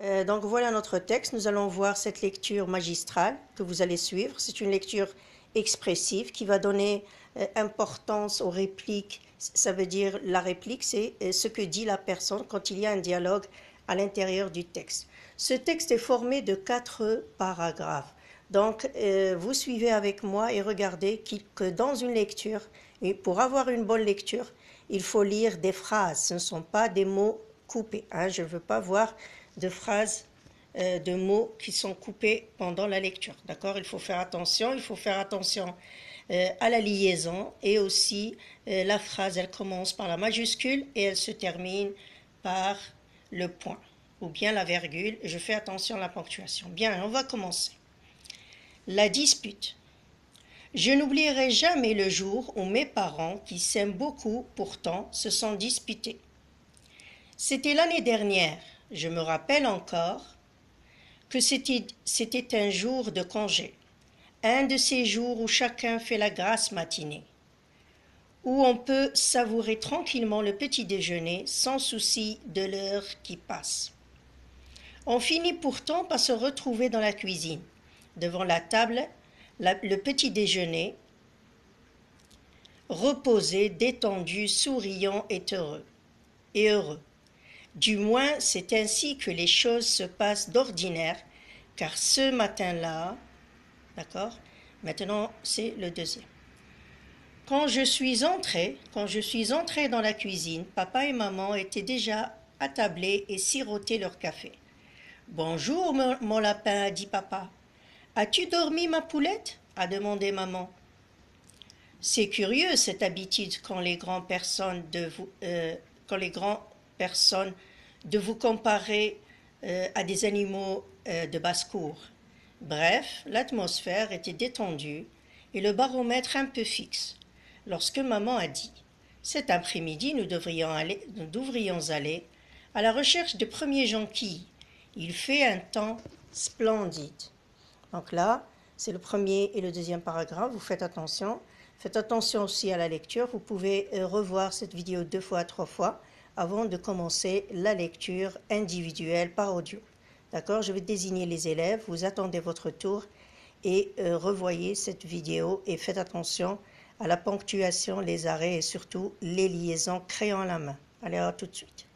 Donc voilà notre texte. Nous allons voir cette lecture magistrale que vous allez suivre. C'est une lecture expressive qui va donner importance aux répliques. Ça veut dire la réplique, c'est ce que dit la personne quand il y a un dialogue à l'intérieur du texte. Ce texte est formé de 4 paragraphes. Donc vous suivez avec moi et regardez que dans une lecture, et pour avoir une bonne lecture, il faut lire des phrases. Ce ne sont pas des mots coupés. Je ne veux pas voir de phrases, de mots qui sont coupés pendant la lecture. D'accord? Il faut faire attention. Il faut faire attention à la liaison et aussi la phrase, elle commence par la majuscule et elle se termine par le point ou bien la virgule. Je fais attention à la ponctuation. Bien, on va commencer. La dispute. Je n'oublierai jamais le jour où mes parents, qui s'aiment beaucoup pourtant, se sont disputés. C'était l'année dernière, je me rappelle encore, que c'était un jour de congé, un de ces jours où chacun fait la grasse matinée, où on peut savourer tranquillement le petit déjeuner sans souci de l'heure qui passe. On finit pourtant par se retrouver dans la cuisine, devant la table, le petit déjeuner, reposé, détendu, souriant et heureux. Du moins, c'est ainsi que les choses se passent d'ordinaire, car ce matin-là, d'accord? Maintenant, c'est le deuxième. Quand je suis entrée dans la cuisine, papa et maman étaient déjà attablés et sirotaient leur café. « Bonjour, mon lapin, » a dit papa. « As-tu dormi, ma poulette » a demandé maman. C'est curieux, cette habitude quand les grandes personnes de vous comparer à des animaux de basse-cour. Bref, l'atmosphère était détendue et le baromètre un peu fixe, lorsque maman a dit « Cet après-midi, nous devrions aller à la recherche de premiers jonquilles. Il fait un temps splendide. » Donc là, c'est le premier et le deuxième paragraphe. Vous faites attention. Faites attention aussi à la lecture. Vous pouvez revoir cette vidéo 2 fois, 3 fois avant de commencer la lecture individuelle par audio. D'accord? Je vais désigner les élèves. Vous attendez votre tour et revoyez cette vidéo et faites attention à la ponctuation, les arrêts et surtout les liaisons crayon à la main. Allez, à tout de suite.